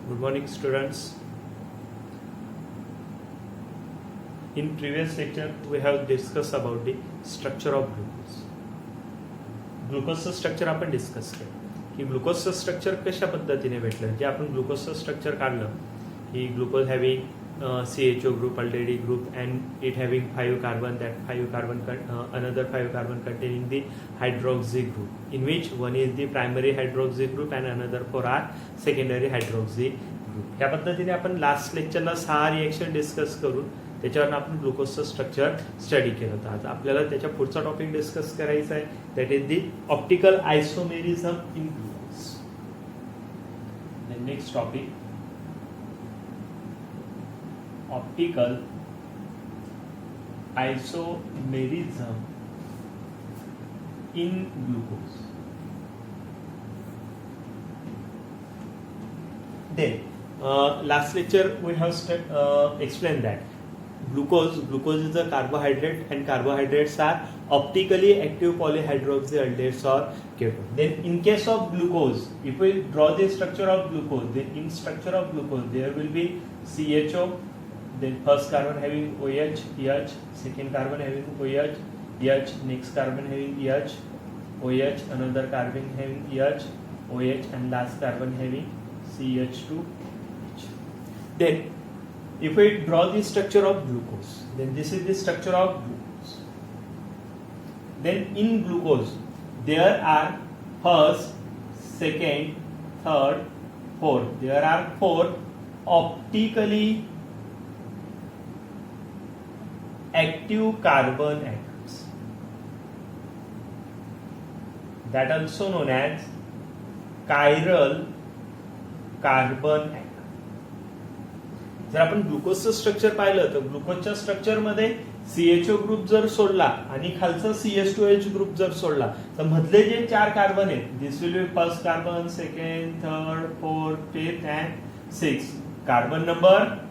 Good morning, students. In previous lecture, we have discussed about the structure of glucose. ग्लुकोजचं structure आपण discuss केलं की ग्लुकोजचं structure कशा पद्धतीने भेटलं. जे आपण ग्लुकोजचं स्ट्रक्चर काढलं की glucose having CHO group, aldehyde group, and it having 5 carbon. That 5 carbon another 5 carbon containing the hydroxy group, in which one is the primary hydroxy group and another 4 are secondary hydroxy group. ह्या पद्धतीने आपण last लेक्चरला 6 reaction discuss करून त्याच्यावर आपण ग्लुकोजचं structure study केलं होतं. आज आपल्याला त्याच्या पुढचा टॉपिक डिस्कस करायचा आहे, that is the optical isomerism in glucose. Next topic, optical isomerism in glucose. Then last lecture we have explained that glucose is a carbohydrate, and carbohydrates are optically active polyhydroxyaldehydes or ketone. Then in case of glucose, if we draw the structure of glucose, then in structure of glucose there will be CHO, then first carbon having OH, EH, second carbon having OH, EH, next carbon having EH, OH, another carbon having EH, OH, and last carbon having CH2H. Then if we draw the structure of glucose, then this is the structure of glucose. Then in glucose there are first, second, third, fourth. There are 4 optically active carbon atoms, that also known as chiral carbon atom. जर आपण ग्लुकोजचं structure पाहिलं तर ग्लुकोजच्या structure मध्ये CHO group जर सोडला आणि खालचा CH2H ग्रुप जर सोडला तर मधले जे 4 कार्बन आहेत, this will be first carbon, second, third, fourth, fifth and sixth. Carbon number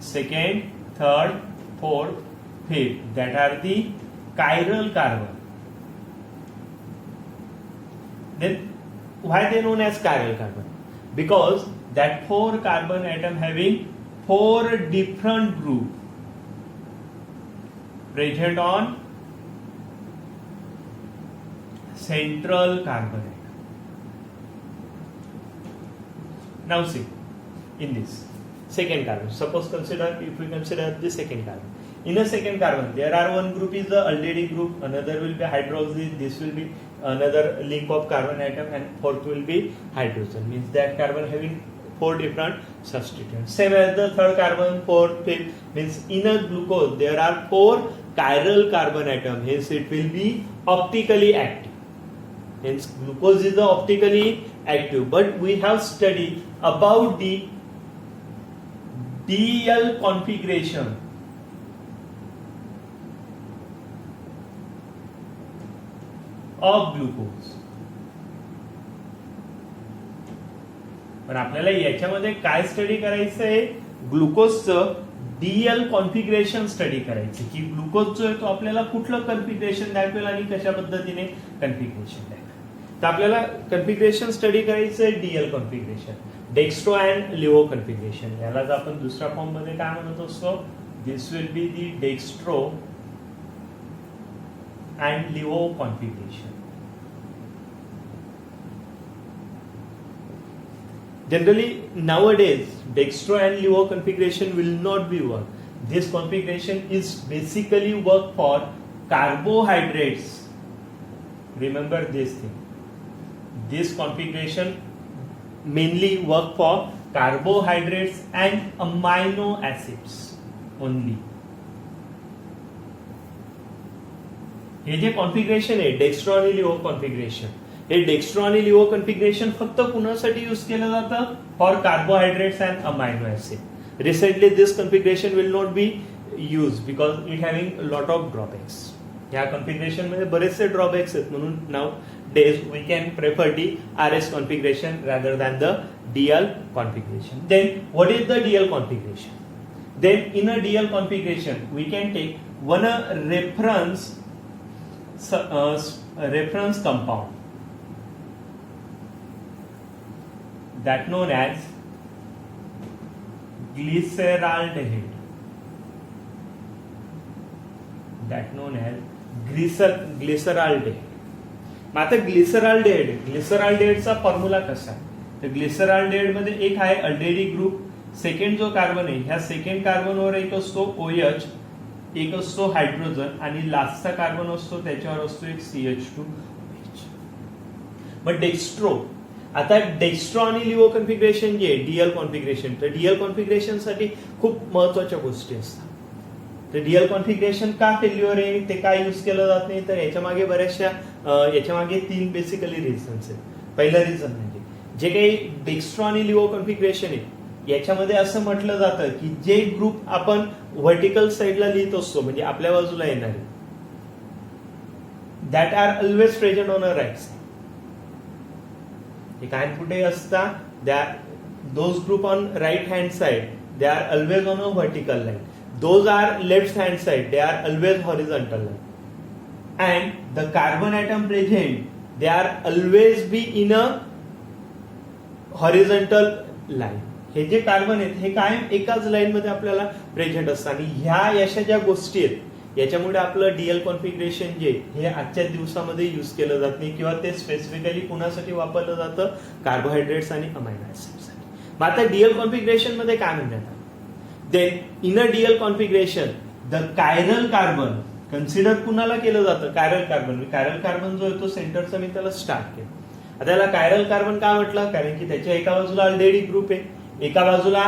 second, third, fourth, fifth, that are the chiral carbon. Then why they known as chiral carbon? Because that 4 carbon atom having 4 different group present on central carbon atom. Now see, in this second carbon, suppose if we consider the second carbon, in a second carbon there are one group is the aldehyde group, another will be hydroxy, this will be another link of carbon atom, and fourth will be hydrogen. Means that carbon having 4 different substituents. Same as the third carbon, fourth, fifth. Means in a glucose there are 4 chiral carbon atom, hence it will be optically active. Hence glucose is the optically active. But we have studied about the DL configuration of glucose. पण आपल्याला याच्यामध्ये काय study करायचं आहे, ग्लुकोजचं DL configuration study करायचं की glucose जो आहे तो आपल्याला कुठलं कॉन्फिगरेशन दाखवेल आणि कशा पद्धतीने कॉन्फिगरेशन दाखवेल. तर आपल्याला कॉन्फिगरेशन स्टडी करायचं आहे DL configuration, dextro and laevo configuration. यालाच आपण दुसऱ्या फॉर्म मध्ये काय म्हणत असतो, this will be the dextro and laevo configuration. Generally nowadays dextro and levo configuration will not be work. This configuration is basically work for carbohydrates. Remember this thing. This configuration mainly work for carbohydrates and amino acids only. हे जे configuration आहे dextro आणि लिव्हो configuration, हे dextro आणि लिव्हो configuration फक्त कुणासाठी use केलं जातं, for carbohydrates and amino acid. Recently this configuration will not be use because it having lot of drawbacks. या कॉन्फिगरेशन मध्ये बरेचसे ड्रॉबॅक्स आहेत, म्हणून नाव days we can prefer the RS configuration rather than the DL configuration. Then what is the DL configuration? Then in a DL configuration we can take one reference reference compound. that known as glyceraldehyde, that known as glyceraldehyde. मग आता ग्लिसरॉल्डेहाइडचा formula कसा आहे? तर ग्लिसरॉल्डेहाइड मध्ये एक आहे अल्डेडी group, second जो carbon आहे ह्या सेकंड कार्बनवर एक असतो OH, एक असतो हायड्रोजन आणि लास्टचा कार्बन असतो त्याच्यावर असतो एक CH2OH. मग डेक्स्ट्रो, आता डेक्स्ट्रो आणि लिव्हो कॉन्फिगरेशन जे डीएल कॉन्फिगरेशन, तर डीएल कॉन्फिगरेशन साठी खूप महत्वाच्या गोष्टी असतात. तर डीएल कॉन्फिगरेशन का फेल्युअर आहे, ते काय यूज केलं जात नाही, तर याच्या मागे बऱ्याचशा याच्या मागे 3 बेसिकली रिझन्स आहेत. पहिला रिझन म्हणजे जे काही डेक्स्ट्रो आणि लिव्हो कॉन्फिगरेशन आहे याच्यामध्ये असं म्हटलं जातं की जे ग्रुप आपण व्हर्टिकल साईडला लिहित असतो म्हणजे आपल्या बाजूला येणारे, that are always present on a right side. हे काय कुठे असतात, those group on right hand side they are always on a vertical line. Those are left hand side, they are always horizontal line. And the carbon atom present, they are always be in a horizontal line. हे जे carbon आहेत हे कायम एकाच line मध्ये आपल्याला present असतात आणि ह्या अशा ज्या गोष्टी आहेत याच्यामुळे आपलं डीएल कॉन्फिगरेशन जे हे आजच्या दिवसामध्ये युज केलं जात नाही किंवा ते स्पेसिफिकली कुणासाठी वापरलं जातं, कार्बोहायड्रेट्स आणि अमायनो ऍसिडसाठी. मग आता डीएल कॉन्फिगरेशन मध्ये काय म्हणतात, then in a DL configuration the chiral carbon consider कुणाला केलं जातं, कायरल कार्बन. कायरल कार्बन जो आहे तो सेंटरचा मी त्याला स्टार्ट केलं. आता याला कायरल कार्बन का म्हटलं, कारण की त्याच्या एका बाजूला अल्डेडी ग्रुप आहे, एका बाजूला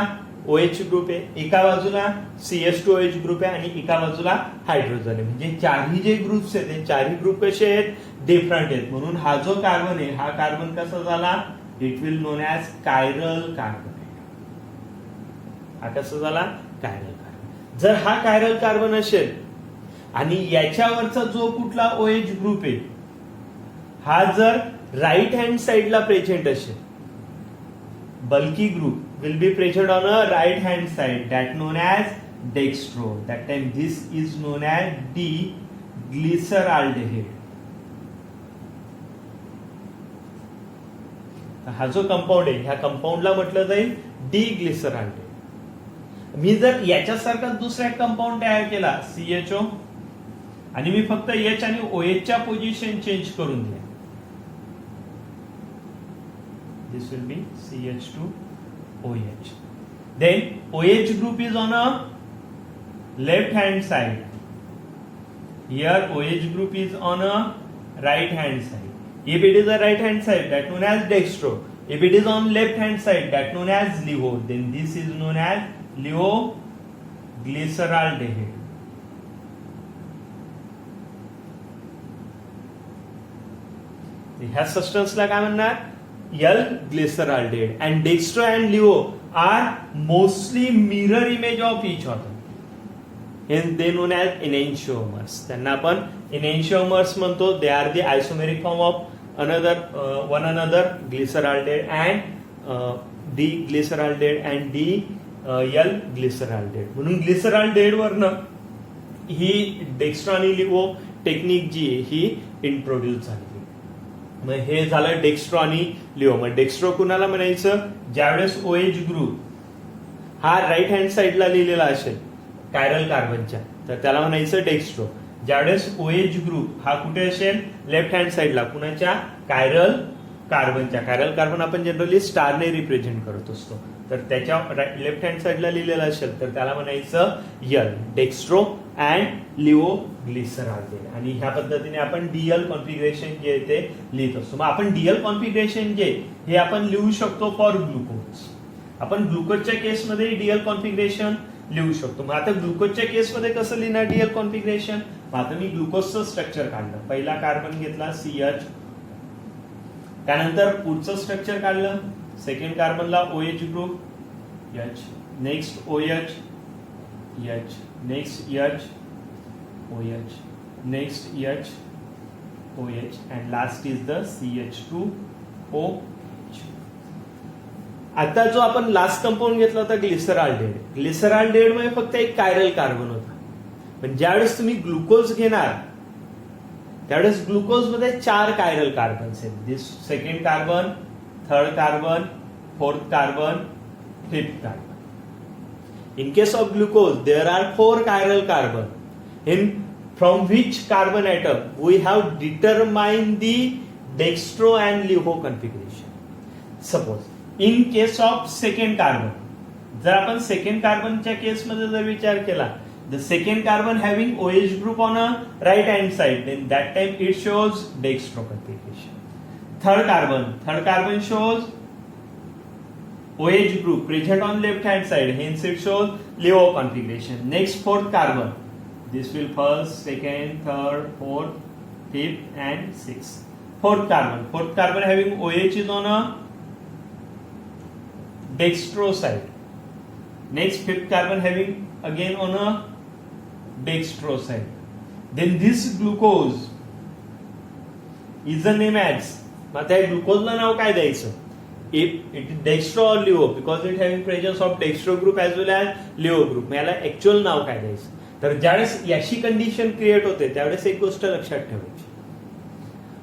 OH ग्रुप आहे, एका बाजूला CH2OH ग्रुप आहे आणि एका बाजूला हायड्रोजन आहे. म्हणजे चारही जे ग्रुप्स आहेत ते चारही ग्रुप कसे आहेत, डिफरंट आहेत. म्हणून हा जो कार्बन आहे हा कार्बन कसा झाला, it will non as chiral carbon. हा कसा झाला, कायरल कार्बन. जर हा कायरल कार्बन असेल आणि याच्यावरचा जो कुठला OH ग्रुप आहे हा जर राईट हँड साइडला प्रेझेंट असेल, bulky group will be present on a right hand side, that known as dextro. That time this is known as D glyceraldehyde. हा जो कंपाऊंड आहे ह्या कंपाऊंडला म्हटलं जाईल डी ग्लिसरॉल्डेहाइड. मी जर याच्यासारखा दुसरा कंपाऊंड तयार केला CHO आणि मी फक्त H आणि OH च्या पोझिशन चेंज करून दिल्या, this will be CH2OH. Then OH group is on a left hand side, here OH group is on a right hand side. If it is a right hand side, that known as dextro. If it is on left hand side, that known as LiO. Then this is known as LiO glyceraldehyde. ह्या सबस्टन्सला काय म्हणणार, L glyceraldehyde. And dextro and LiO are mostly mirror image of each other. Hence they known as enantiomers. त्यांना आपण enantiomers म्हणतो. They are the isomeric form of one another, glyceraldehyde and D-glyceraldehyde and L-glyceraldehyde. म्हणून ग्लिसरॉल्डेहाइड वरनं ही dextro आणि लिव्हो technique जी आहे ही introduce झाली. मग हे झालं डेक्स्ट्रो आणि लिव्हो. मग डेक्स्ट्रो कुणाला म्हणायचं, ज्यावेळेस OH ग्रुप हा राईट हँड साइडला लिहिलेला असेल कायरल कार्बनच्या तर त्याला म्हणायचं डेक्स्ट्रो. ज्यावेळेस OH ग्रुप हा कुठे असेल, लेफ्ट हँड साइडला, कुणाच्या, कायरल कार्बनच्या. कायरल कार्बन आपण जनरली स्टारने रिप्रेझेंट करत असतो, तर त्याच्या लेफ्ट हँड साइडला लिहिलेला असेल तर त्याला म्हणायचं L, डेक्स्ट्रो अँड लिव्हो ग्लिसरॉल्डेहाइड. आणि ह्या पद्धतीने आपण डीएल कॉन्फिगरेशन जे आहे ते लिहित असतो. मग आपण डीएल कॉन्फिगरेशन जे हे आपण लिहू शकतो फॉर ग्लुकोज. आपण ग्लुकोजच्या केसमध्ये डीएल कॉन्फिगरेशन लिहू शकतो. मग आता ग्लुकोजच्या केसमध्ये कसं लिहिणार डीएल कॉन्फिगरेशन, आता मी ग्लुकोजचं स्ट्रक्चर काढलं. पहिला कार्बन घेतला CH, त्यानंतर पुढचं स्ट्रक्चर काढलं, सेकंड कार्बनला OH group H, next OH H, next H OH, next H OH and last is the CH2OH. आता जो आपण लास्ट कंपाऊंड घेतला होता ग्लिसरॉल्डेहाइड, ग्लिसरॉल्डेहाइड मध्ये फक्त एक कायरल कार्बन होता. पण ज्यावेळेस तुम्ही ग्लुकोज घेणार त्यावेळेस ग्लुकोज मध्ये 4 कायरल कार्बन्स आहेत. This second carbon, third carbon, fourth carbon, fifth carbon. In case of glucose, there are 4 chiral carbon. From which carbon atom we have determined the dextro and LIFO configuration. Suppose in case of second carbon, जर आपण second कार्बनच्या केसमध्ये जर विचार केला, the second carbon having OH group on a right hand side, then that time it shows dextro configuration. Third carbon shows OH group present on left hand side, hence it shows LIFO configuration. Next fourth carbon, this will first, second, third, fourth, fifth and sixth. Fourth carbon having OH is on a dextro side. Next fifth carbon having again on a dextro side. Then this glucose is the name as, आता या ग्लुकोजला नाव काय द्यायचं? If it is dextro or LIFO, because it having presence of dextro group as well as LIFO group, याला actual नाव काय द्यायचं? तर ज्यावेळेस याची कंडिशन क्रिएट होते त्यावेळेस एक गोष्ट लक्षात ठेवायची,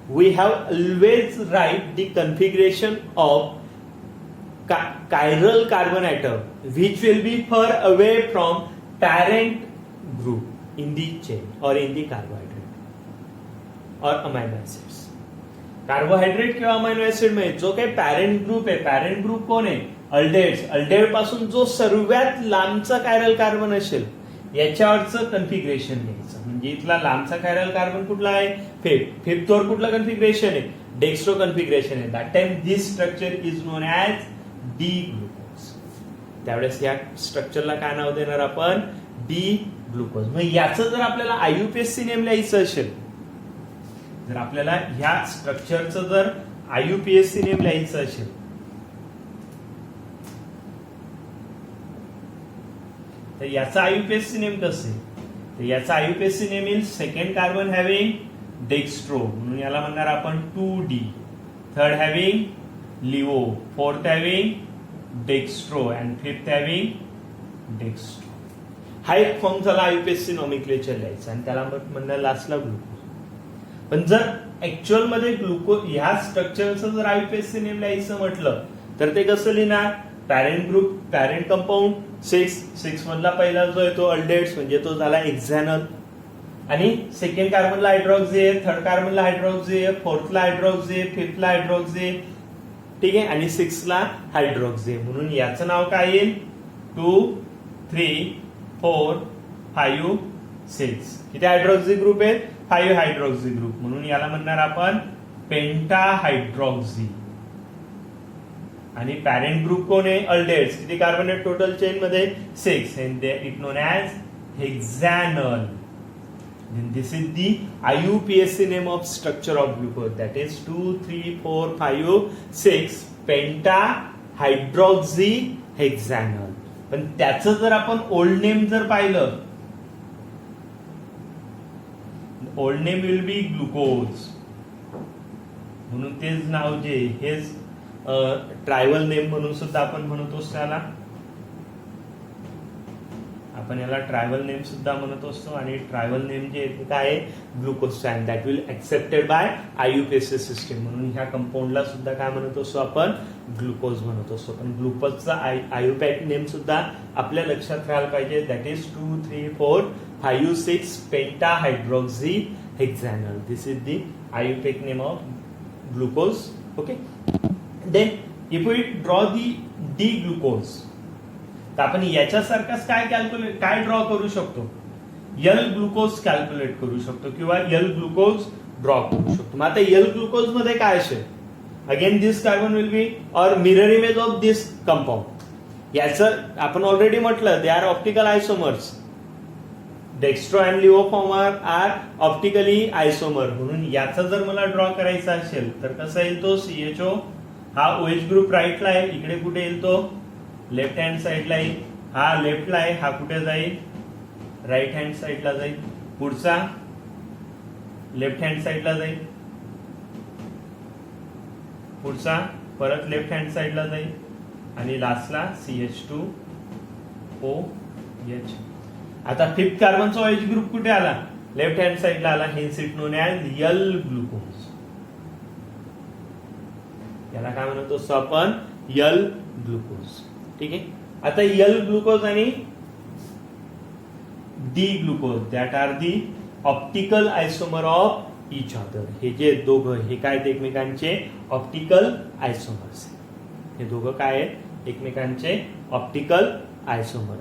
we have always write the configuration of chiral carbon atom which will be far away from parent group in the chain or in the carbohydrate or amino acids. Carbohydrate किंवा amino acid मध्ये जो काही parent group आहे, parent group कोण आहे? अल्डेड पासून जो सर्वात लांबचा कायरल कार्बन असेल याच्यावरचं कन्फिगरेशन घ्यायचं. म्हणजे इथला लांबचा कायरल कार्बन कुठला आहे? फिफ्थ वर कुठलं कन्फिगरेशन आहे? डेक्स्ट्रो कन्फिगरेशन आहे. That time this structure is known as D glucose. त्यावेळेस या स्ट्रक्चरला काय नाव देणार आपण? D glucose. मग याचं जर आपल्याला आययुपीएससी नेम लिहायचं असेल, जर आपल्याला ह्या स्ट्रक्चरचं जर आययुपीएससी नेम लिहायचं असेल तर याचा आययुपीएससी नेम कसं आहे? तर याचा IUPAC name is second carbon having dextro, म्हणून याला म्हणणार आपण 2D. Third having LIFO, fourth having dextro and fifth having dextro. हा एक फॉर्म झाला आययुपीएससी नॉमेनक्लेचर लिहायचा आणि त्याला म्हणणार लास्टला ग्लुकोज. पण जर ऍक्च्युअल मध्ये ग्लुकोज ह्या स्ट्रक्चरचं जर आययुपीएससी नेम लिहायचं म्हटलं तर ते कसं लिहिणार? पॅरेंट ग्रुप, पॅरेंट कंपाऊंड 6 मधला पहिला जो आहे तो अल्डेट्स म्हणजे तो झाला हेक्झॅनल, आणि सेकंड कार्बनला हायड्रॉक्सी आहे, थर्ड कार्बनला हायड्रॉक्सी आहे, फोर्थला हायड्रॉक्सी आहे, फिफ्थला हायड्रॉक्सी आहे, ठीक आहे, आणि सिक्सला हायड्रॉक्सी आहे. म्हणून याचं नाव काय येईल? 2, 3, 4, 5, 6. किती हायड्रॉक्सी ग्रुप आहेत? 5 हायड्रॉक्सी ग्रुप. म्हणून याला म्हणणार आपण पेंटा हायड्रॉक्सी. आणि पॅरेंट ग्रुप कोण आहे? अल्डेट्स. किती कार्बन आहेत टोटल चेन मध्ये? 6. and it known as hexanal. Then this is the IUPAC name of structure of glucose, that is 2, 3, 4, 5, 6 penta hydroxy hexanal. पण त्याचं जर आपण ओल्ड नेम जर पाहिलं, old name will be glucose. म्हणून तेच नाव जे हेच ट्रायवल नेम म्हणून सुद्धा आपण म्हणतो त्याला, आपण याला ट्रायवल नेम सुद्धा म्हणत असतो. आणि ट्रायवल नेम जे आहे काय आहे? Glucose. And that will accepted by IUPAC system. म्हणून ह्या कंपाऊंडला सुद्धा काय म्हणत असतो आपण? ग्लुकोज म्हणत असतो. पण ग्लुकोजचा आययुपॅक नेम सुद्धा आपल्या लक्षात राहायला पाहिजे, that is 2, 3, 4, 5, 6 penta hydroxy hexanal. This is the IUPAC name of glucose. Okay. Then if we draw the D glucose, तर आपण याच्यासारखाच काय ड्रॉ करू शकतो? एल ग्लुकोज कॅल्क्युलेट करू शकतो किंवा एल ग्लुकोज ड्रॉ करू शकतो. मग आता एल ग्लुकोज मध्ये काय असेल? Again this carbon will be और mirror image of this compound. याचं आपण ऑलरेडी म्हटलं they are optical isomers. Dextro and LIFO former are optically isomer. म्हणून याचा जर मला ड्रॉ करायचा असेल तर कसा येईल तो? CHO. हा OH ग्रुप राईटला आहे, इकडे कुठे येईल तो? लेफ्ट हँड साईडला येईल. हा लेफ्टला आहे, हा कुठे जाईल? राईट हँड साईडला जाईल. पुढचा लेफ्ट हँड साईडला जाईल, पुढचा परत लेफ्ट हँड साईडला जाईल, आणि लास्टला CH2OH. आता फिफ्थ कार्बनचा OH ग्रुप कुठे आला? लेफ्ट हँड साईडला आला. Hence it known as L glucose. याला काय म्हणतो असतो आपण यल ग्लुकोज. ठीक आहे. आता यल ग्लुकोज आणि D glucose that are the optical isomer of each other. हे जे दोघं हे काय आहेत एकमेकांचे ऑप्टिकल आयसोमर्स. हे दोघं काय आहेत एकमेकांचे optical isomer.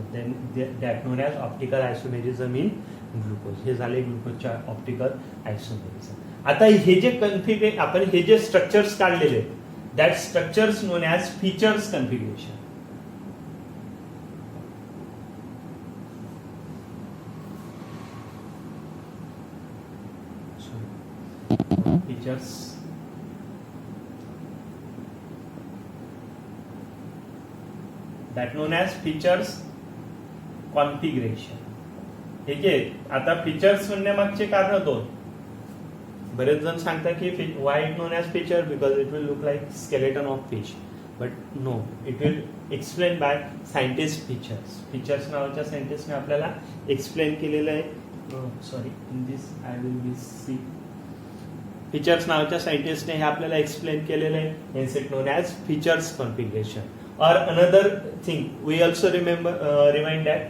That known as optical isomerism in glucose. हे झाले ग्लुकोजच्या ऑप्टिकल आयसोमेरिझम. आता हे जे कन्फिगर आपण हे जे स्ट्रक्चर्स काढलेले that structures non as features configuration. Features that known as Fischer's configuration. हे जे आता फीचर्स म्हणण्यामागचे कारण दोन. बरेच जण सांगतात की why it known as Fischer because it will look like skeleton of fish. But no, it will explain by scientist Fischer's. Fischers नावाच्या सायंटिस्टने आपल्याला एक्सप्लेन केलेलं आहे. Sorry, in this I will be C. Fischers नावाच्या सायंटिस्टने हे आपल्याला explain केलेलं आहे. Hence it known as Fischer's configuration. Or another thing, we also remind that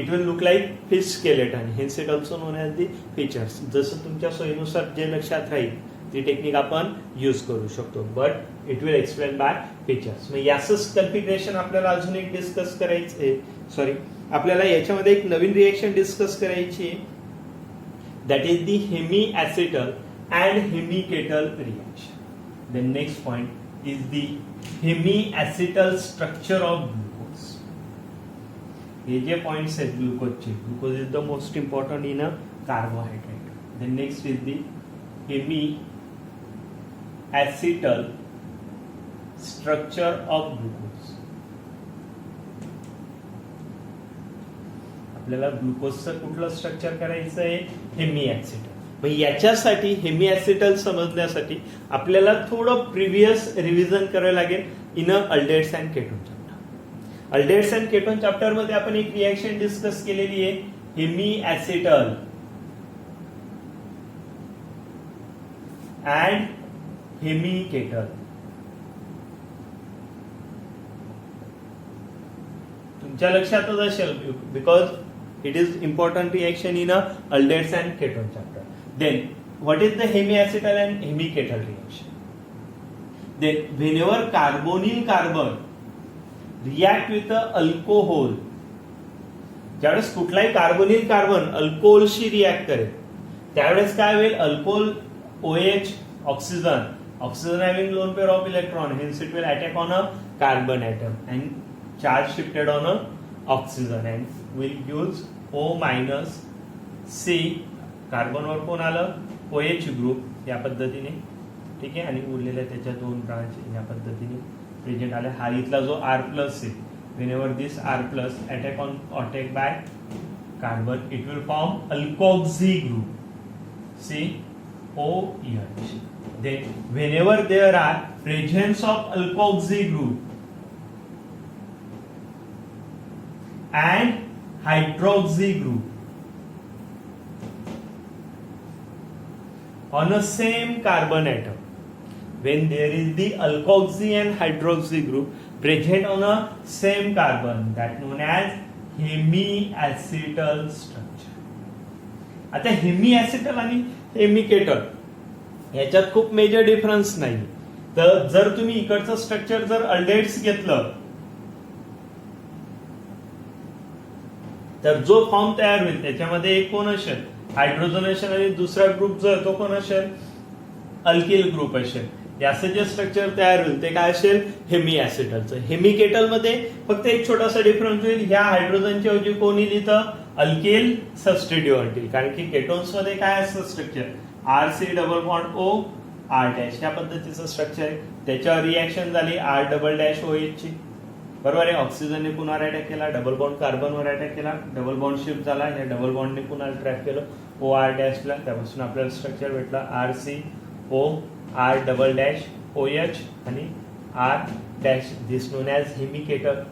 it will look like fish skeleton. Hence it also known as the features. जसं तुमच्या सोयीनुसार जे लक्षात राहील ती टेक्निक आपण यूज करू शकतो. But it will explain bye features. मग याचंच कन्फिगरेशन आपल्याला अजून एक डिस्कस करायचं आहे. सॉरी, आपल्याला याच्यामध्ये एक नवीन रिएक्शन डिस्कस करायची आहे. That is the hemiacetal and hemiketal reaction. The next point is the hemiacetal structure of glucose. हे जे पॉइंट्स आहेत ग्लुकोजचे. Glucose is the most important in a carbohydrate. Then next is the hemiacetal structure of glucose. आपल्याला ग्लुकोजचं कुठलं structure करायचं आहे? हेमिॲसिटल. मग याच्यासाठी हेमिॲसिटल समजण्यासाठी आपल्याला थोडं प्रिव्हियस रिव्हिजन करावं लागेल in aldehydes and ketone chapter. Aldehydes and ketone chapter मध्ये आपण एक रिएक्शन डिस्कस केलेली आहे, हेमिॲसिटल अँड हेमिकेटल. तुमच्या लक्षातच असेल because it is important reaction in aldehydes and ketone chapter. Then, what is the hemiacetal and hemiketal reaction? Then, whenever carbonyl carbon react with the alcohol, ज्यावेळेस कुठलाही कार्बोनिल कार्बन अल्कोहोलशी रिॲक्ट करेल त्यावेळेस काय होईल? Alcohol OH oxygen, oxygen having lone pair of electron, hence it will attack on a carbon atom and charge shifted on a oxygen and will use O minus C. कार्बनवर कोण आलं? OH group या पद्धतीने. ठीक आहे. आणि उरलेल्या त्याच्या दोन ब्रांच या पद्धतीने प्रेझेंट आल्या. हा इथला जो R प्लस आहे, whenever this R plus attack by carbon, it will form alkoxy group, COH. Then whenever there are presence of alkoxy group and hydroxy group on a same carbon atom, when there is the alkoxy and hydroxy group present on a same carbon, that known as hemiacetal structure. आता हेमिॲसिटल आणि हेमिकेटल याच्यात खूप major difference नाही. तर जर तुम्ही इकडचं structure जर अल्डेट्स घेतलं तर जो फॉर्म तयार होईल त्याच्यामध्ये एक कोण असेल? हायड्रोजन असेल आणि दुसरा ग्रुप जो तो कोण असेल? अल्किल ग्रुप असेल. याचं जे स्ट्रक्चर तयार होईल ते काय असेल? हेमिॲसिटलचं. हेमिकेटल मध्ये फक्त एक छोटासा डिफरन्स होईल. ह्या हायड्रोजनच्या ऐवजी कोण येईल इथं? अल्किल सबस्टिट्यूएंट येईल. कारण की केटोन्स मध्ये काय असतं structure? RC double bond O R dash या पद्धतीचं स्ट्रक्चर आहे. त्याच्यावर रिॲक्शन झाली R डबल डॅश OH ची. बरोबर आहे. ऑक्सिजनने पुन्हा अटॅक केला, डबल बॉन्ड कार्बनवर अटॅक केला, डबल बॉन्ड शिफ्ट झाला, या डबल बॉन्डने पुन्हा ट्रॅक केलं OR डॅशला. त्यापासून आपल्याला स्ट्रक्चर भेटला RCO R double dash OH आणि R dash. This known as hemiketal.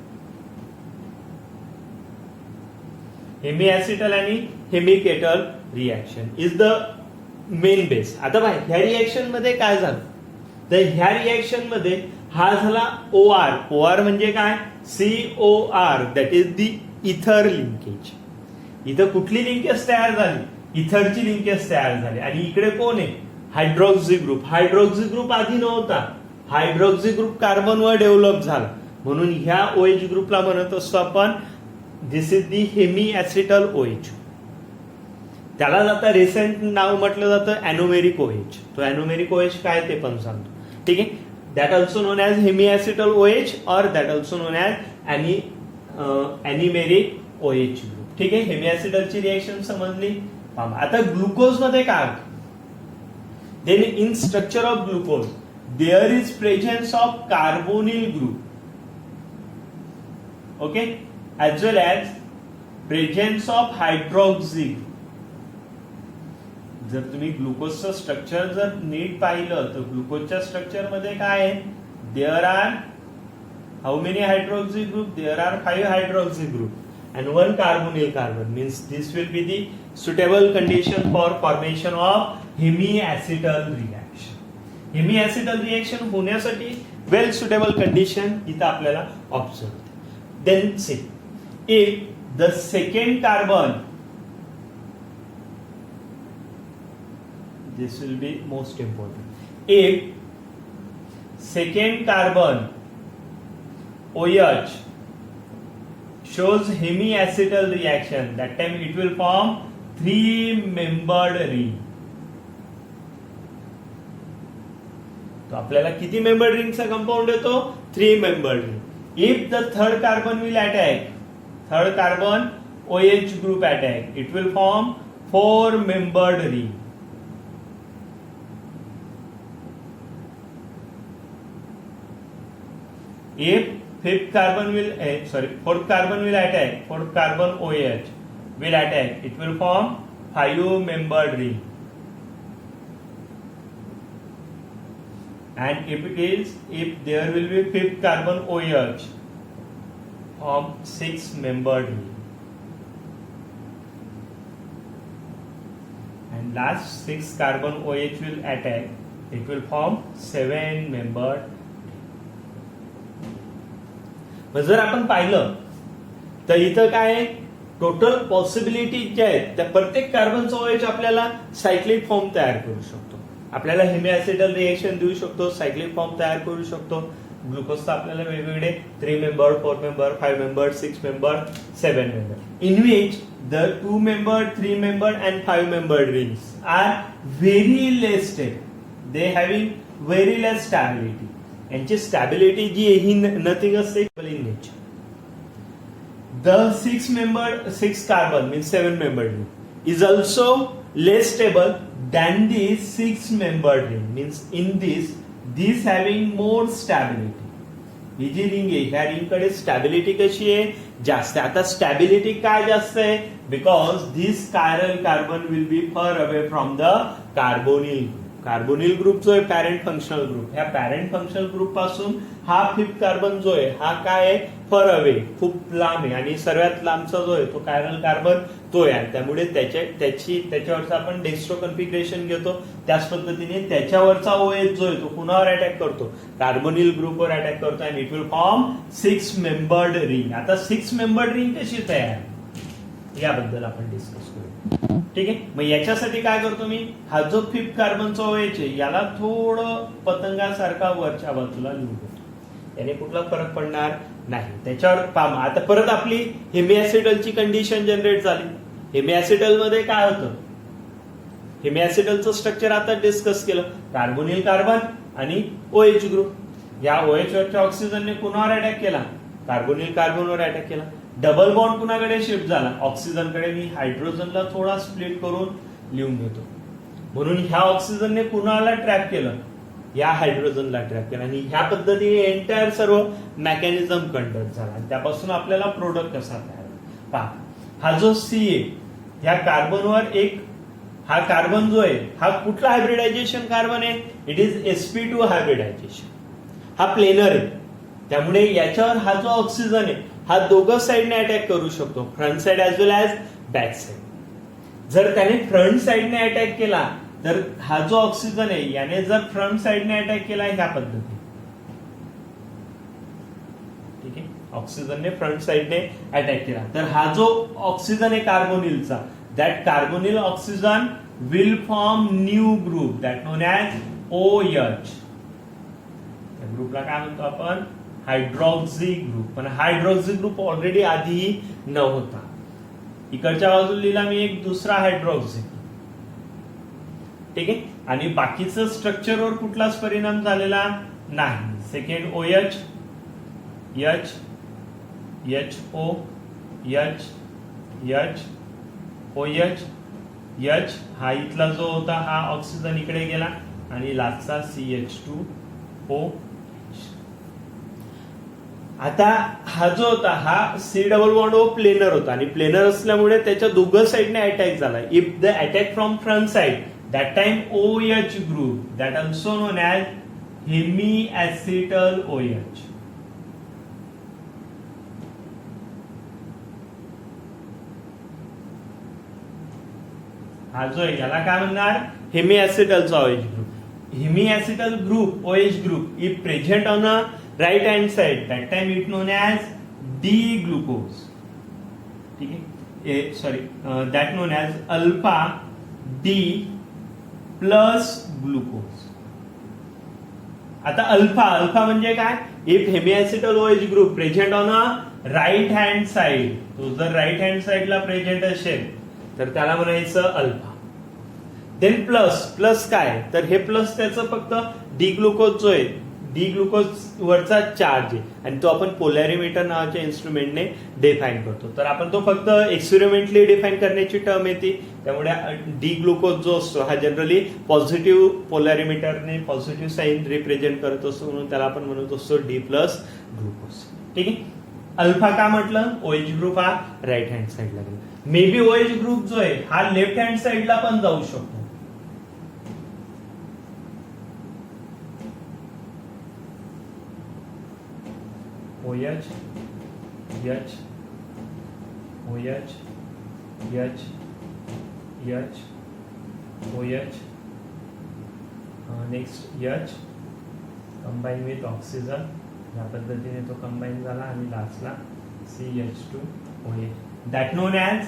Hemiacetal आणि hemiketal reaction is the main base. आता बाय ह्या रिॲक्शन मध्ये काय झालं? तर ह्या रिएक्शन मध्ये हा झाला OR. OR म्हणजे काय? COR, दॅट इज दी इथर लिंकेज. इथं कुठली लिंकेज तयार झाली? इथरची लिंकेज तयार झाली. आणि इकडे कोण आहे? Hydroxy group. हायड्रॉक्सी ग्रुप आधी नव्हता. हायड्रॉक्सी ग्रुप कार्बनवर डेव्हलप झाला, म्हणून ह्या OH ग्रुपला म्हणत असतो आपण दिस is the hemiacetal OH. त्याला आता रिसेंट नाव म्हटलं जातं अॅनोमेरिक OH. तो अॅनोमेरिक OH काय ते पण सांगतो. ठीक आहे. That also known as hemiacetal OH और that also known as anomeric OH group. ठीक आहे. हेमी ऍसिटलची रिएक्शन समजली. आता ग्लुकोज मध्ये काय? Then in structure of glucose there is presence of carbonyl group. Okay. As well as presence of hydroxy. जर तुम्ही ग्लुकोजचं structure जर नीट पाहिलं तर ग्लुकोजच्या स्ट्रक्चर मध्ये काय आहे? There are how many hydroxy group? There are 5 hydroxy group and 1 carbonyl carbon. Means this will be the suitable condition for formation of hemiacetal reaction. Hemiacetal reaction होण्यासाठी well suitable condition इथं आपल्याला observe होते. Then say if the second carbon, this will be most important, if second carbon OH shows hemiacetal reaction, that time it will form 3-membered ring. तो आपल्याला किती member रिंगचा compound येतो? 3-membered ring. If the third carbon will attack, third carbon OH group attack, it will form 4-membered ring. If fourth carbon will attack, fourth carbon OH will attack, it will form 5-membered ring. And if there will be fifth carbon OH, form 6-membered ring. And last 6 carbon OH will attack, it will form 7-membered ring. जर आपण पाहिलं तर इथं काय आहे? Total possibility ज्या आहेत त्या प्रत्येक कार्बनचा OH आपल्याला सायक्लिक फॉर्म तयार करू शकतो. आपल्याला हेमिऍसिटल रिएक्शन देऊ शकतो, सायक्लिक फॉर्म तयार करू शकतो. ग्लुकोजचा आपल्याला वेगवेगळे 3-membered, 4-membered, 5-membered, 6-membered, 7-membered, in which the 2-membered, 3-membered and 5-membered rings are very less stable. They having very less stability. यांची स्टॅबिलिटी जी आहे ही नथिंग असते in nature. The 6 carbon means 7-membered ring is also less stable than the 6-membered ring. Means in this having more stability. ही जी ring आहे ह्या ring कडे stability कशी आहे? जास्त. आता स्टॅबिलिटी काय जास्त आहे? Because this chiral carbon will be far away from the carbonyl group. Carbonyl group जो आहे पॅरेंट फंक्शनल ग्रुप, ह्या पॅरेंट फंक्शनल ग्रुप पासून हा 5th कार्बन जो आहे हा काय आहे? फर अवे, खूप लांब आहे. आणि सर्वात लांबचा जो आहे तो कायरल कार्बन तो आहे. त्यामुळे त्याच्यावरचा आपण डेस्ट्रो कन्फिगरेशन घेतो. त्याच पद्धतीने त्याच्यावरचा OH जो आहे तो कुणावर अटॅक करतो? कार्बोनिल ग्रुपवर अटॅक करतो आणि it will form 6-membered ring. आता 6-membered रिंग कशी तयार याबद्दल आपण डिस्कस करू. ठीक आहे. मग याच्यासाठी काय करतो मी? हा जो 5th कार्बनचा OH आहे याला थोडं पतंगासारखा वरच्या बाजूला लिहून देतो. याने कुठला फरक पडणार नाही. त्याच्यावर पामा आता परत आपली हेमिऍसिटलची कंडिशन जनरेट झाली. हेमिऍसिटल मध्ये काय होतं? हेमिऍसिटलचं स्ट्रक्चर आता डिस्कस केलं. कार्बोनिल कार्बन आणि OH ग्रुप. या OH वरच्या ऑक्सिजनने कुणावर अटॅक केला? कार्बोनिल कार्बनवर अटॅक केला. डबल बॉन्ड कुणाकडे शिफ्ट झाला? ऑक्सिजनकडे. मी हायड्रोजनला थोडा स्प्लिट करून लिहून घेतो. म्हणून ह्या ऑक्सिजनने कुणाला ट्रॅप केलं? या हायड्रोजनला ट्रॅप केलं. आणि ह्या पद्धतीने एंटायर सर्व मेकॅनिझम कंडक्ट झाला. त्यापासून आपल्याला प्रोडक्ट कसा तयार पहा. हा जो C आहे ह्या कार्बनवर एक हा कार्बन जो आहे हा कुठला हायब्रिडायझेशन कार्बन आहे? It is sp2 hybridisation. हा प्लेनर आहे. त्यामुळे याच्यावर हा जो ऑक्सिजन आहे हा दोघं साइडने अटॅक करू शकतो, फ्रंट साइड ऍज वेल ऍज बॅक साइड. जर त्याने फ्रंट साइडने अटॅक केला तर हा जो ऑक्सिजन आहे याने जर फ्रंट साइडने अटॅक केला ह्या पद्धतीने, ठीक आहे, ऑक्सिजनने फ्रंट साइडने अटॅक केला, तर हा जो ऑक्सिजन आहे कार्बोनिलचा, that carbonyl oxygen will form new group that known as OH. त्या ग्रुपला काय म्हणतो आपण? Hydroxy group. पण हायड्रॉक्सी ग्रुप ऑलरेडी आधी नव्हता. इकडच्या बाजूला लिहिला मी एक दुसरा हायड्रॉक्सी, ठीक आहे, आणि बाकीचं स्ट्रक्चरवर कुठलाच परिणाम झालेला नाही. Second OH, H, HO, H, H, OH, H, हा इथला जो होता हा ऑक्सिजन इकडे गेला आणि लास्टचा CH2O. आता हा जो होता हा C+O प्लेनर होता आणि प्लेनर असल्यामुळे त्याच्या दोघं साइडने अटॅक झाला. If the attack from front side, that time OH group that also known as hemiacetal OH. हा जो आहे याला काय म्हणणार? हेमिॲसिटलचा OH group. Hemiacetal group OH group if present on a right hand side, that time it known as D glucose, ठीक है, sorry, that known as alpha D plus glucose. आता अल्फा म्हणजे काय? If hemiacetal OH group present on a right hand side, तो जर right hand साइडला present असेल तर त्याला म्हणायचं अल्फा. देन प्लस काय? तर हे प्लस त्याचं फक्त डी ग्लुकोज जो आहे, डी ग्लुकोज वरचा चार्ज आहे आणि तो आपण पोलॅरिमीटर नावाच्या इन्स्ट्रुमेंटने डिफाईन करतो. तर आपण तो फक्त एक्सपेरिमेंटली डिफाईन करण्याची टर्म येते, त्यामुळे डी ग्लुकोज जो असतो हा जनरली पॉझिटिव्ह पोलॅरिमीटरने पॉझिटिव्ह साईन रिप्रेझेंट करत असतो, म्हणून त्याला आपण म्हणत असतो डी प्लस ग्लुकोज. ठीक आहे. अल्फा का म्हटलं? OH ग्रुप हा राईट हँड साइडला गेला. मे बी OH ग्रुप जो आहे हा लेफ्ट हँड साइडला पण जाऊ शकतो. OH, H, OH, H, H, OH, next H combine with oxygen, या पद्धतीने तो कंबाईन झाला आणि लास्टला CH2OH that known as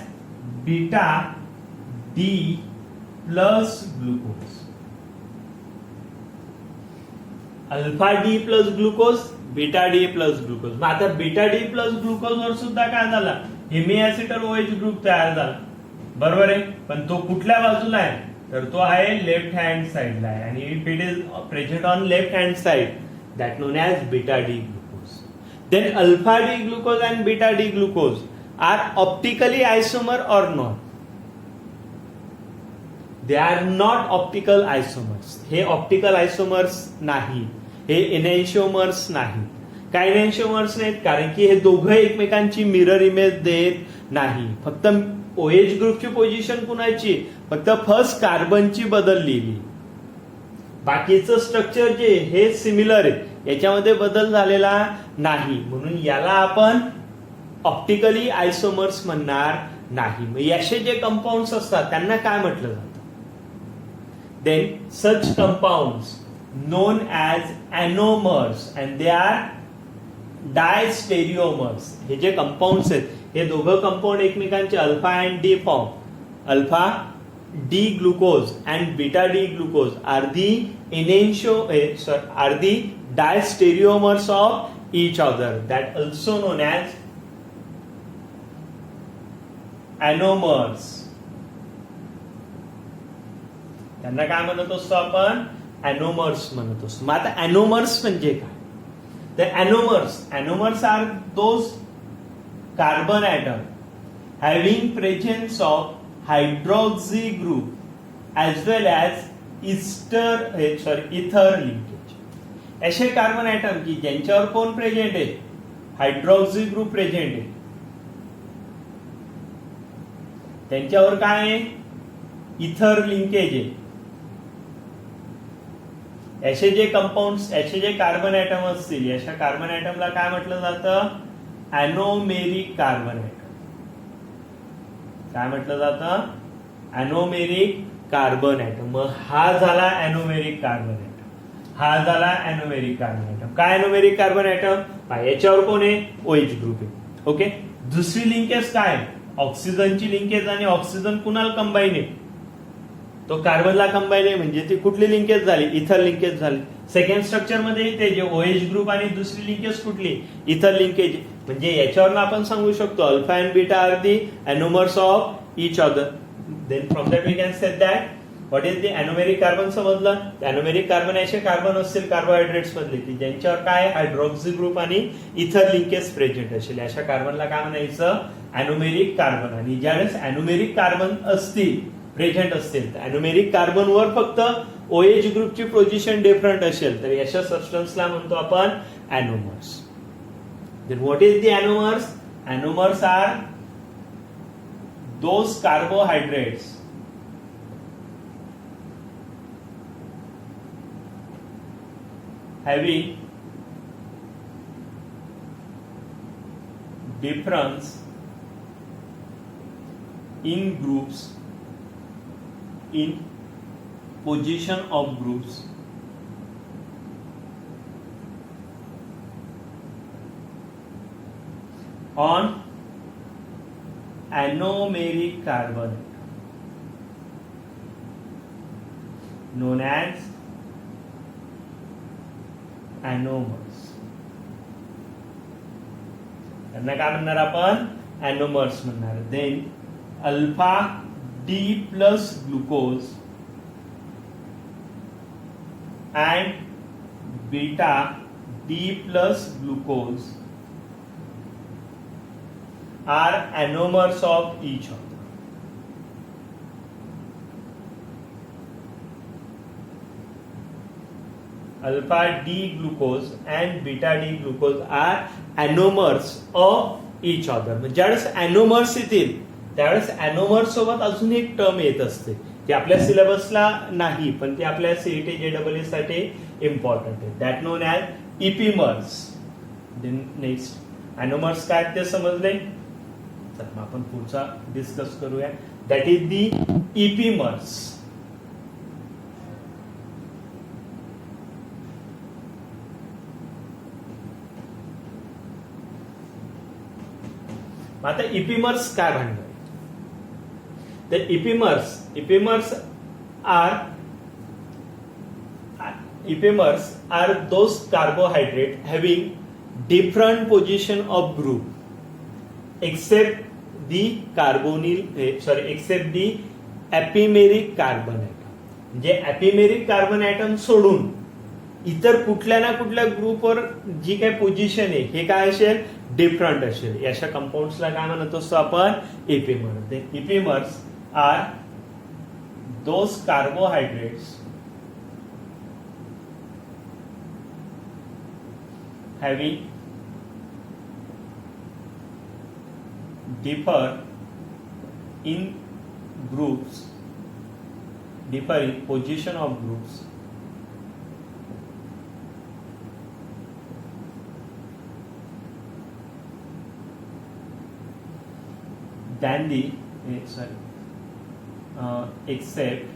beta D plus glucose. Alpha D plus glucose, beta D plus glucose. मग आता बीटा डी प्लस ग्लुकोज वर सुद्धा काय झाला? हेमिॲसिटल OH ग्रुप तयार झाला, बरोबर आहे. पण तो कुठल्या बाजूला आहे? तर तो आहे लेफ्ट हँड साइडला आहे आणि if it is present on left hand side that known as beta D glucose. Then alpha D glucose and beta D glucose are optically isomer or not? They are not optical isomers. हे optical आयसोमर्स नाही, हे एनॅन्शिओमर्स नाही. काय एनॅन्शिओमर्स नाहीत? कारण की हे दोघं एकमेकांची मिरर इमेज देत नाही. फक्त OH ग्रुपची पोझिशन कुणाची? फक्त फर्स्ट कार्बनची बदललेली, बाकीचं स्ट्रक्चर जे हे सिमिलर आहे, याच्यामध्ये बदल झालेला नाही, म्हणून याला आपण ऑप्टिकली आयसोमर्स म्हणणार नाही. मग असे जे कंपाऊंड्स असतात त्यांना काय म्हटलं जातं? Then such compounds known as anomers and they are distereomers. हे जे कंपाऊंड्स आहेत हे दोघं कंपाऊंड एकमेकांचे alpha and D form, alpha D glucose and beta D glucose are the are the distereomers of each other, that also known as anomers. त्यांना काय म्हणत असतो आपण? एनोमर्स म्हणत असतो. मग आता एनोमर्स म्हणजे काय? The anomers are those carbon atom having presence of hydroxy group as well as ether linkage. असे कार्बन ॲटम की ज्यांच्यावर कोण प्रेझेंट आहे? हायड्रॉक्सी ग्रुप प्रेझेंट आहे. त्यांच्यावर काय आहे? इथर लिंकेज आहे. असे जे कंपाऊंड्स, असे जे कार्बन ॲटम असतील, अशा कार्बन ॲटमला काय म्हटलं जातं? अॅनोमेरिक कार्बन ॲटम. काय म्हटलं जातं? अॅनोमेरिक कार्बन ऍटम. मग हा झाला अॅनोमेरिक कार्बन ऍटम, हा झाला अॅनोमेरिक कार्बन ऍटम. काय अॅनोमेरिक कार्बन ऍटम? याच्यावर कोण आहे? OH ग्रुप आहे. ओके. दुसरी लिंकेज काय? ऑक्सिजनची लिंकेज, आणि ऑक्सिजन कुणाला कंबाईन आहे? तो कार्बनला कंबाईन आहे, म्हणजे ती कुठली लिंकेज झाली? इथर लिंकेज झाली. सेकंड स्ट्रक्चर मध्ये इथे जे OH ग्रुप आणि दुसरी लिंकेज कुठली? इथर लिंकेज. म्हणजे याच्यावरून आपण सांगू शकतो alpha and beta are the anomers of each other. Then from that we can say that what is the anomeric carbon. समजलं? अॅनोमेरिक कार्बन असे कार्बन असतील कार्बोहायड्रेट्स मधले की ज्यांच्यावर काय हायड्रॉक्सी ग्रुप आणि इथर लिंकेज प्रेझेंट असेल, अशा कार्बनला काय म्हणायचं? अॅनोमेरिक कार्बन. आणि ज्यावेळेस अॅनोमेरिक कार्बन असतील, प्रेझेंट असतील, तर अॅनोमेरिक कार्बनवर फक्त OH ग्रुपची पोझिशन डिफरंट असेल तर अशा सबस्टन्सला म्हणतो आपण अॅनोमर्स. Then what is the anomers? Anomers are those carbohydrates having difference in groups, in position of groups, on anomeric carbon known as anomers. त्यांना काय म्हणणार आपण? अॅनोमर्स म्हणणार. Then alpha D plus glucose and beta D plus glucose are anomers of each other. Alpha D glucose and beta D glucose are anomers of each other. म्हणजे ज्यावेळेस अॅनोमर्स येतील त्यावेळेस अॅनोमर्स सोबत अजून एक टर्म येत असते, ती आपल्या सिलेबसला नाही पण ती आपल्या CET JEE साठी इम्पॉर्टंट आहे. That known as epimers. Then next anomers काय ते समजले, तर मग आपण पुढचा डिस्कस करूया. That is the epimers. आता इपिमर्स काय म्हणणार? तर epimers are those carbohydrate having different position of group except the epimeric carbon atom. म्हणजे ऍपिमेरिक कार्बन ऍटम सोडून इतर कुठल्या ना कुठल्या ग्रुपवर जी काय पोझिशन आहे हे काय असेल? डिफरंट असेल. अशा कंपाऊंड्सला काय म्हणत असतो आपण? Epimers. Epimers are those carbohydrates having differ in groups, differ in position of groups than the except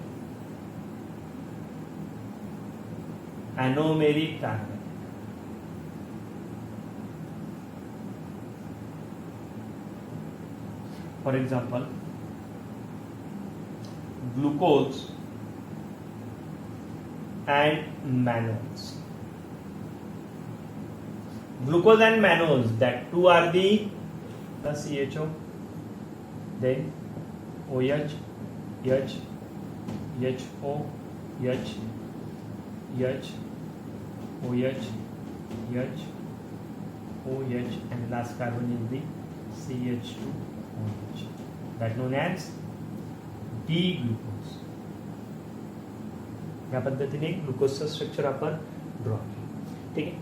anomeric carbon. For example, glucose and mannose. Glucose and mannose, that two are the CHO, then OH, H, HO, H, H, OH, H, OH, and last carbon is the CH2. That known as D-glucose. या पद्धतीने ग्लुकोजचं structure आपण draw केलं. ठीक आहे.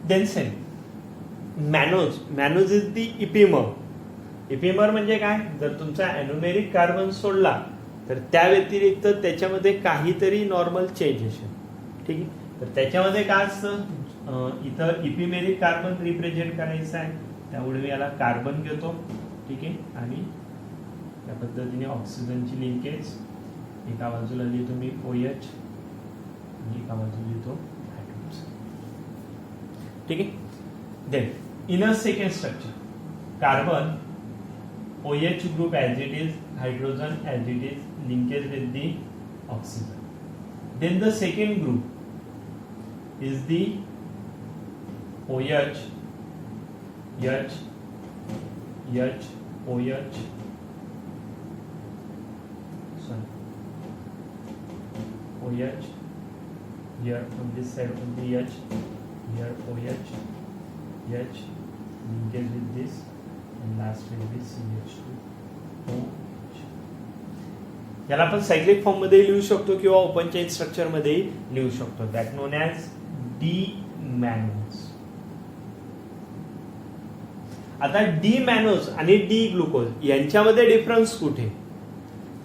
Then same mannose is the epimer. Epimer म्हणजे काय? जर तुमचा अॅनोमेरिक कार्बन सोडला तर त्या व्यतिरिक्त त्याच्यामध्ये काहीतरी नॉर्मल चेंज असेल. ठीक आहे. तर त्याच्यामध्ये काय असतं? इथं इपिमेरिक कार्बन रिप्रेझेंट करायचं आहे, त्यामुळे मी याला कार्बन घेतो. ठीक आहे. आणि त्या पद्धतीने ऑक्सिजनची लिंकेज एका बाजूला लिहितो मी OH आणि एका बाजूला लिहितो हायड्रोजन. ठीक आहे. Then in a second structure carbon OH group as it is, hydrogen as it is, linkage with the oxygen. Then the second group is the OH, H, H, OH, sorry, OH, here on this side on the H, here OH, H, linkage with this. And last will be CH2OH. याला आपण cyclic form मध्ये लिहू शकतो किंवा open chain structure मध्ये लिहू शकतो. That known as D mannose. आता डी मॅनोज आणि डी ग्लुकोज यांच्यामध्ये डिफरन्स कुठे?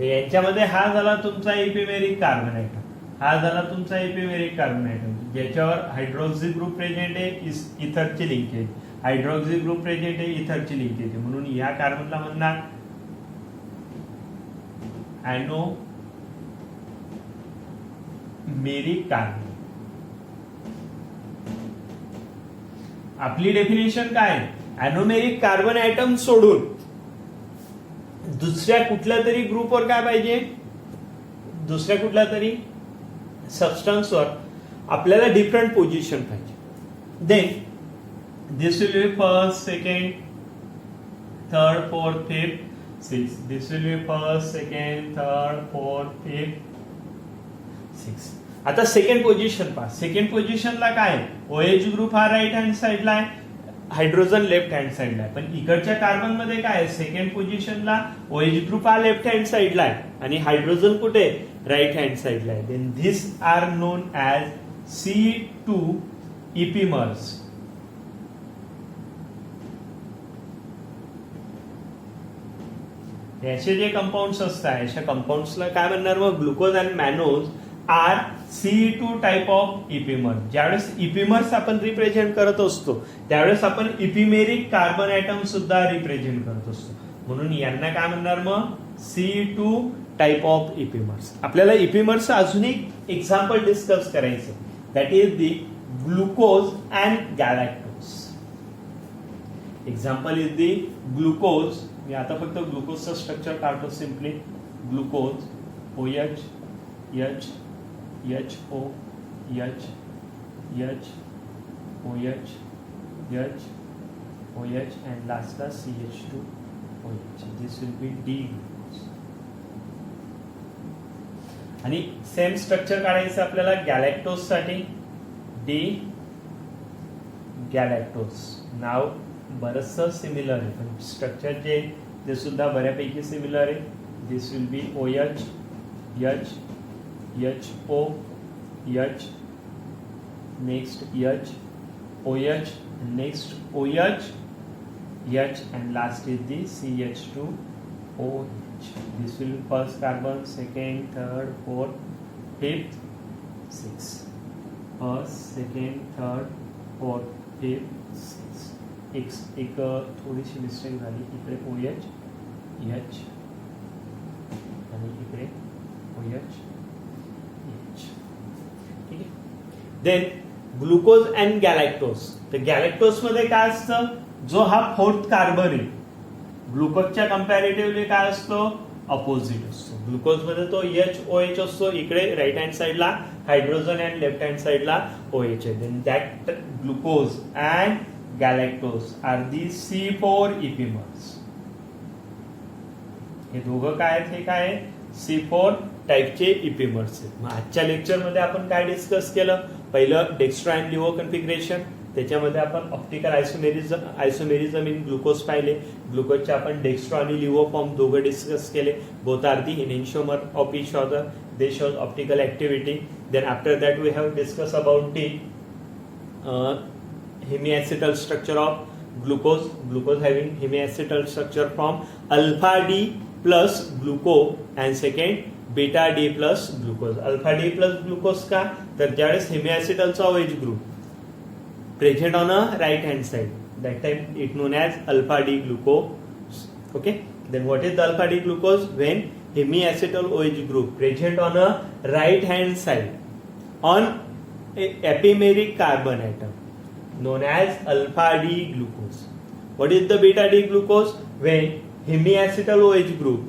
यांच्यामध्ये हा झाला तुमचा एपिमेरिक कार्बन आयटम, हा झाला तुमचा एपिमेरिक कार्बन आयटम ज्याच्यावर हायड्रोक्सी ग्रुप प्रेझेंट आहे, इथरची लिंकेज. हायड्रोक्सी ग्रुप प्रेझेंट आहे, इथरची लिंकेज आहे, म्हणून या कार्बनला म्हणणार ॲनोमेरिक कार्बन. आपली डेफिनेशन काय? ॲनोमेरिक कार्बन आयटम सोडून दुसऱ्या कुठल्या तरी ग्रुपवर काय पाहिजे, दुसऱ्या कुठल्या तरी सबस्टन्सवर आपल्याला डिफरंट पोझिशन पाहिजे. Then this will be first, second, third, fourth, fifth, sixth. This will be first, second, third, fourth, fifth, sixth. आता सेकंड पोझिशन पहा. सेकंड पोझिशनला काय? OH ग्रुप हा राईट हँड साइडला आहे, हायड्रोजन लेफ्ट हँड साइडला आहे. पण इकडच्या कार्बन मध्ये काय? सेकंड पोझिशनला OH ग्रुप हा लेफ्ट हँड साइडला आहे आणि हायड्रोजन कुठे? राईट हँड साइडला आहे. Then this are known as C2 epimers. याचे जे कंपाऊंड्स असतात अशा कंपाऊंड्सला काय म्हणणार मग? Glucose and mannose are C2 type of epimer. ज्यावेळेस इपिमर्स आपण रिप्रेझेंट करत असतो त्यावेळेस आपण इपिमेरिक कार्बन आयटम सुद्धा रिप्रेझेंट करत असतो, म्हणून यांना काय म्हणणार मग? C2 type of इपिमर्स. आपल्याला इपिमर्स अजून एक एक्झाम्पल डिस्कस करायचं, that is the glucose and galactose. Example is the glucose. मी आता फक्त ग्लुकोजचं स्ट्रक्चर काढतो simply. Glucose OH, H, HO, H, H, OH, H, OH and lastला CH2OH. This will be D glucose. आणि सेम स्ट्रक्चर काढायचं आपल्याला गॅलॅक्टोज साठी. D गॅलॅक्टोज नाव बरचसं सिमिलर आहे, पण स्ट्रक्चर जे ते सुद्धा बऱ्यापैकी सिमिलर आहे. This will be OH, H, HO, H, next H, OH, next OH, H and last is the CH2OH. This will be first carbon, second, third, fourth, fifth, sixth. First, second, third, fourth, fifth, sixth. एक थोडीशी mistake झाली, इकडे OH, H आणि इकडे OH, H. ठीक आहे. Then glucose and galactose. तर galactose मध्ये काय असतं? जो हा फोर्थ कार्बन आहे ग्लुकोजच्या कंपॅरेटिव्हली काय असतो? अपोजिट असतो. ग्लुकोज मध्ये तो HOH असतो, इकडे राईट हँड साइडला हायड्रोजन अँड लेफ्ट हँड साइडला OH आहे. Then that glucose and galactose are the C4 epimers. हे दोघं काय आहेत? हे काय आहे? C4 टाइपचे इपिमर्स आहेत. मग आजच्या लेक्चर मध्ये आपण काय डिस्कस केलं? पहिलं डेक्स्ट्रो अँड लिव्हो कन्फिगरेशन, त्याच्यामध्ये आपण ऑप्टिकल आयसोमेरिझम इन ग्लुकोज पाहिले. ग्लुकोजचे आपण डेक्स्ट्रो आणि लिव्हो फॉर्म दोघं डिस्कस केले. Both are the enantiomer of each other. They shows optical activity. Then after that we have discuss about the hemiacetal structure of glucose. Glucose having hemiacetal structure from alpha D plus glucose and second beta D plus glucose. Alpha D plus glucose का? तर ज्यावेळेस hemiacetal चा OH group present on a right hand side, that time it known as alpha D glucose. Okay. Then what is the alpha D glucose? When hemiacetal OH group present on a right hand side on a epimeric carbon atom known as alpha D glucose. What is the beta D glucose? When hemiacetal OH group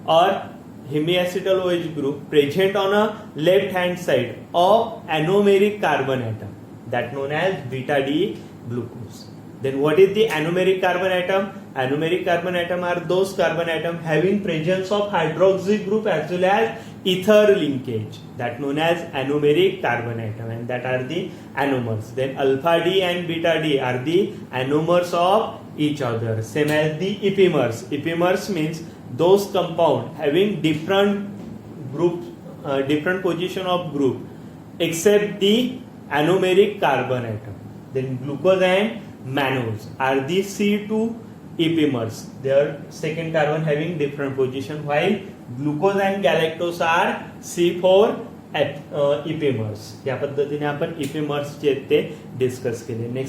or hemiacetal OH group present on a left hand side of anomeric carbon atom, that known as beta D glucose. Then what is the anomeric carbon atom? Anomeric carbon atom are those carbon atom having presence of hydroxy group as well as ether linkage, that known as anomeric carbon atom, and that are the anomers. Then alpha D and beta D are the anomers of each other, same as the epimers. Epimers means those compound having different group, different position of group except the anomeric carbon atom. Then glucose and mannose are the C2 epimers. Their second carbon having different position, while glucose and galactose are C4 epimers. या पद्धतीने आपण epimers जे ते discuss केले. Next